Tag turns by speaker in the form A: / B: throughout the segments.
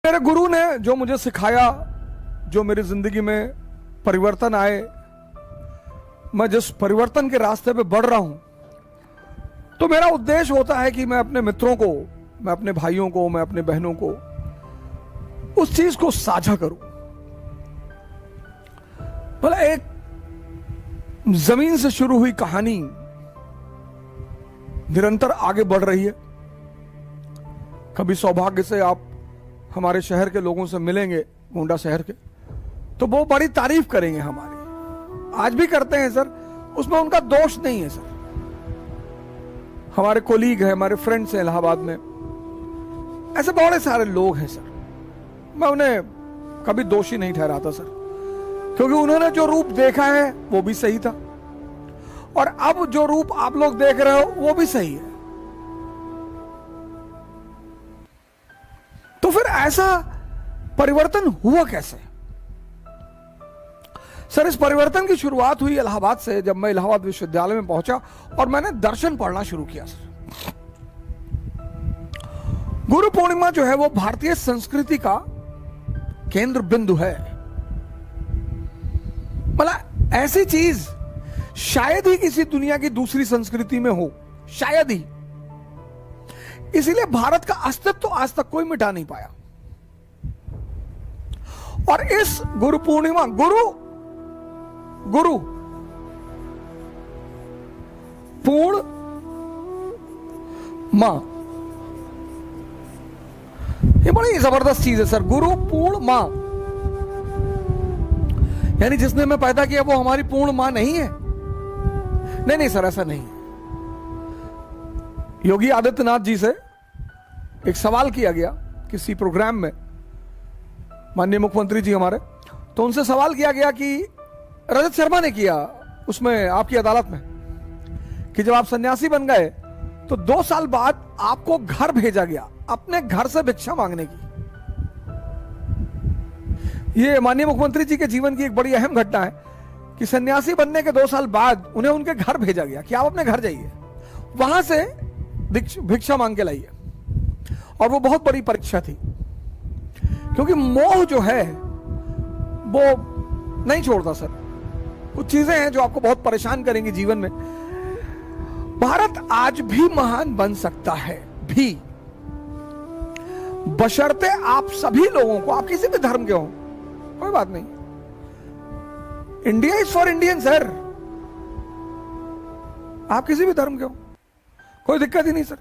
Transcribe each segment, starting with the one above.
A: मेरे गुरु ने जो मुझे सिखाया, जो मेरी जिंदगी में परिवर्तन आए, मैं जिस परिवर्तन के रास्ते पे बढ़ रहा हूं, तो मेरा उद्देश्य होता है कि मैं अपने मित्रों को, मैं अपने भाइयों को, मैं अपने बहनों को उस चीज को साझा करूं। मतलब एक जमीन से शुरू हुई कहानी निरंतर आगे बढ़ रही है। कभी सौभाग्य से आप हमारे शहर के लोगों से मिलेंगे, गोंडा शहर के, तो वो बड़ी तारीफ करेंगे हमारी, आज भी करते हैं सर, उसमें उनका दोष नहीं है सर। हमारे कोलीग हैं, हमारे फ्रेंड्स हैं इलाहाबाद में, ऐसे बहुत सारे लोग हैं सर, मैं उन्हें कभी दोषी नहीं ठहराता सर, क्योंकि उन्होंने जो रूप देखा है वो भी सही था, और अब जो रूप आप लोग देख रहे हो वो भी सही है। तो फिर ऐसा परिवर्तन हुआ कैसे? सर, इस परिवर्तन की शुरुआत हुई इलाहाबाद से, जब मैं इलाहाबाद विश्वविद्यालय में पहुंचा और मैंने दर्शन पढ़ना शुरू किया सर। गुरु पूर्णिमा जो है वो भारतीय संस्कृति का केंद्र बिंदु है। मतलब ऐसी चीज शायद ही किसी दुनिया की दूसरी संस्कृति में हो, शायद ही। इसीलिए भारत का अस्तित्व तो आज तक कोई मिटा नहीं पाया। और इस गुरु पूर्णिमा, गुरु पूर्ण मां, ये बड़ी जबरदस्त चीज है सर। गुरु पूर्ण मां, यानी जिसने हमें पैदा किया वो हमारी पूर्ण मां नहीं है? नहीं सर, ऐसा नहीं। योगी आदित्यनाथ जी से एक सवाल किया गया किसी प्रोग्राम में, माननीय मुख्यमंत्री जी हमारे, तो उनसे सवाल किया गया कि रजत शर्मा ने किया उसमें आपकी अदालत में, कि जब आप सन्यासी बन गए तो 2 साल बाद आपको घर भेजा गया अपने घर से भिक्षा मांगने की। यह माननीय मुख्यमंत्री जी के जीवन की एक बड़ी अहम घटना है कि सन्यासी बनने के 2 साल बाद उन्हें उनके घर भेजा गया कि आप अपने घर जाइए, वहां से भिक्षा मांग के लाइए। और वो बहुत बड़ी परीक्षा थी, क्योंकि मोह जो है वो नहीं छोड़ता सर। कुछ चीजें हैं जो आपको बहुत परेशान करेंगी जीवन में। भारत आज भी महान बन सकता है भी, बशर्ते आप सभी लोगों को, आप किसी भी धर्म के हो, कोई बात नहीं, India is for Indian sir. आप किसी भी धर्म के हो, कोई दिक्कत ही नहीं सर।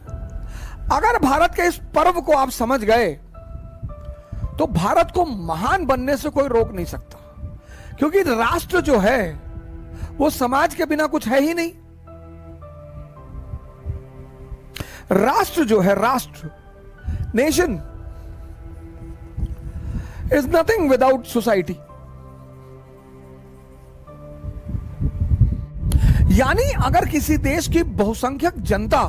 A: अगर भारत के इस पर्व को आप समझ गए तो भारत को महान बनने से कोई रोक नहीं सकता, क्योंकि राष्ट्र जो है वो समाज के बिना कुछ है ही नहीं। राष्ट्र जो है, राष्ट्र, nation is nothing without society. यानी अगर किसी देश की बहुसंख्यक जनता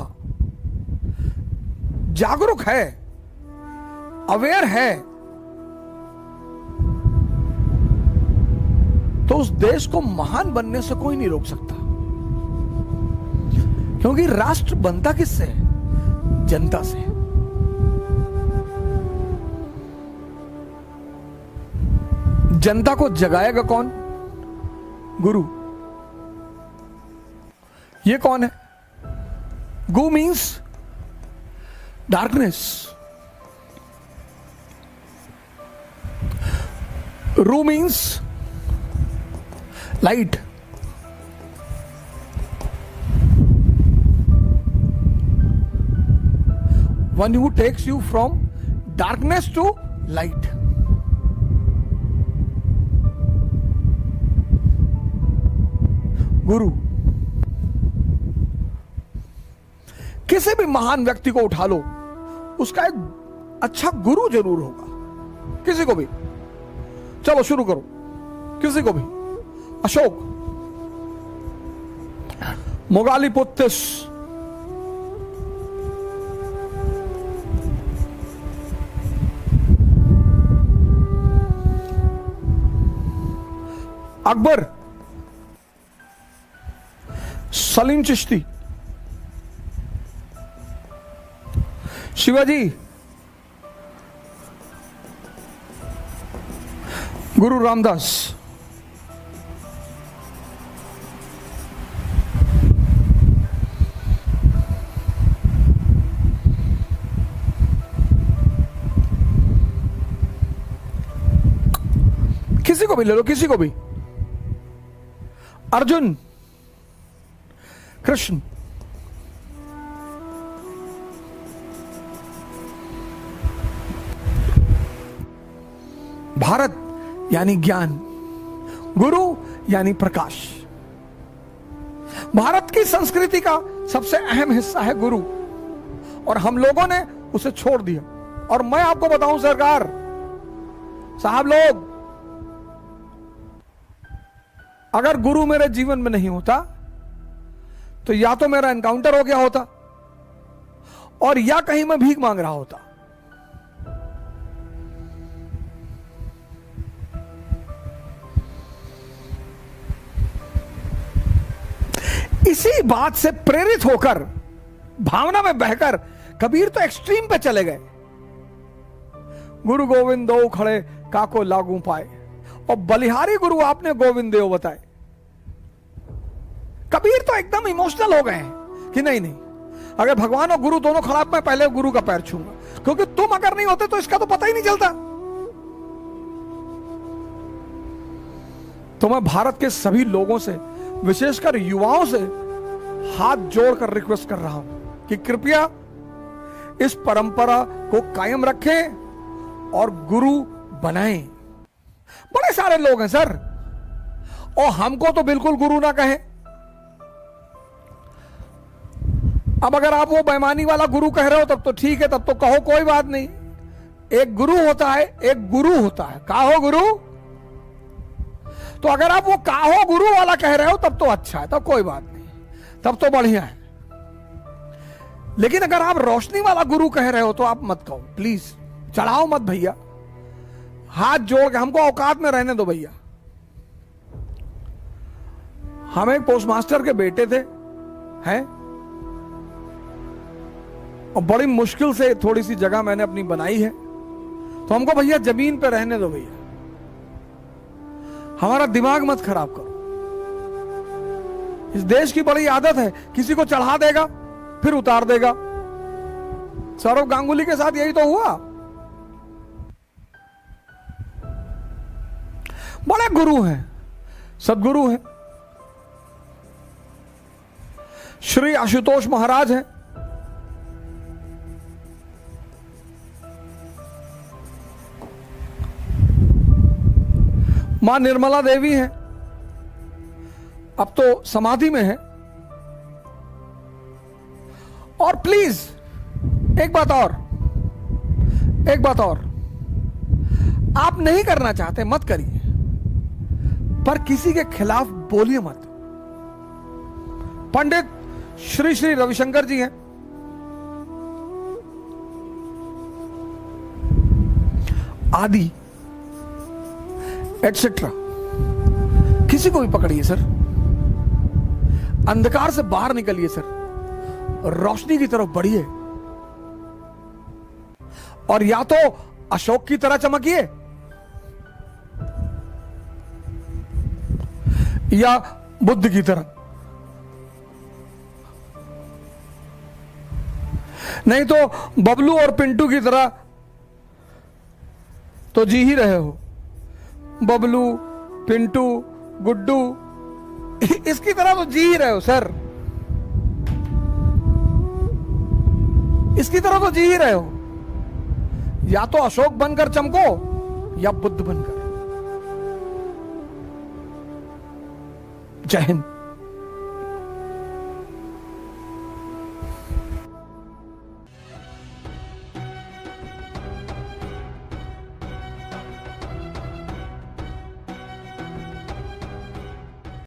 A: जागरूक है, अवेयर है, तो उस देश को महान बनने से कोई नहीं रोक सकता, क्योंकि राष्ट्र बनता किससे है? जनता से। जनता को जगाएगा कौन? गुरु। ये कौन है? गु मीन्स डार्कनेस, रू means light. One who takes you from darkness to light. गुरु। किसी भी महान व्यक्ति को उठा लो, उसका एक अच्छा गुरु जरूर होगा, किसी को भी। चलो शुरू करो, किसी को भी। अशोक, मोगालीपुत्तिस, अकबर, सलीम चिश्ती, शिवाजी, गुरु रामदास, किसी को भी ले लो, किसी को भी, अर्जुन, कृष्ण, भारत यानी ज्ञान, गुरु यानी प्रकाश। भारत की संस्कृति का सबसे अहम हिस्सा है गुरु, और हम लोगों ने उसे छोड़ दिया। और मैं आपको बताऊं सरकार साहब लोग, अगर गुरु मेरे जीवन में नहीं होता तो या तो मेरा एनकाउंटर हो गया होता, और या कहीं मैं भीख मांग रहा होता। इसी बात से प्रेरित होकर, भावना में बहकर कबीर तो एक्सट्रीम पे चले गए। गुरु गोविंद दो खड़े काको लागू पाए, और बलिहारी गुरु आपने गोविंद देव बताए। कबीर तो एकदम इमोशनल हो गए हैं कि नहीं नहीं, अगर भगवान और गुरु दोनों खड़ा, मैं पहले गुरु का पैर छूंगा, क्योंकि तुम अगर नहीं होते तो इसका तो पता ही नहीं चलता। तो मैं भारत के सभी लोगों से, विशेषकर युवाओं से हाथ जोड़कर रिक्वेस्ट कर रहा हूं कि कृपया इस परंपरा को कायम रखें और गुरु बनाएं। बड़े सारे लोग हैं सर, और हमको तो बिल्कुल गुरु ना कहें। अब अगर आप वो बेईमानी वाला गुरु कह रहे हो तब तो ठीक है, तब तो कहो, कोई बात नहीं। एक गुरु होता है, एक गुरु होता है। काहो गुरु, तो अगर आप वो काहो गुरु वाला कह रहे हो तब तो अच्छा है, तब कोई बात नहीं, तब तो बढ़िया है। लेकिन अगर आप रोशनी वाला गुरु कह रहे हो तो आप मत कहो, प्लीज चढ़ाओ मत भैया, हाथ जोड़ के हमको औकात में रहने दो भैया। हम एक पोस्टमास्टर के बेटे थे हैं, और बड़ी मुश्किल से थोड़ी सी जगह मैंने अपनी बनाई है, तो हमको भैया जमीन पे रहने दो भैया, हमारा दिमाग मत खराब करो। इस देश की बड़ी आदत है, किसी को चढ़ा देगा फिर उतार देगा। सौरव गांगुली के साथ यही तो हुआ। बड़े गुरु हैं, सदगुरु हैं, श्री आशुतोष महाराज हैं, मां निर्मला देवी हैं, अब तो समाधि में है। और प्लीज एक बात और, आप नहीं करना चाहते मत करिए, पर किसी के खिलाफ बोलिए मत। पंडित श्री श्री रविशंकर जी हैं, आदि एटसेट्रा, किसी को भी पकड़िए सर, अंधकार से बाहर निकलिए सर, रोशनी की तरफ बढ़िए, और या तो अशोक की तरह चमकिए या बुद्ध की तरह, नहीं तो बबलू और पिंटू की तरह तो जी ही रहे हो। बबलू, पिंटू, गुड्डू, इसकी तरह तो जी ही रहे हो सर, इसकी तरह तो जी ही रहे हो। या तो अशोक बनकर चमको या बुद्ध बनकर। जय हिंद।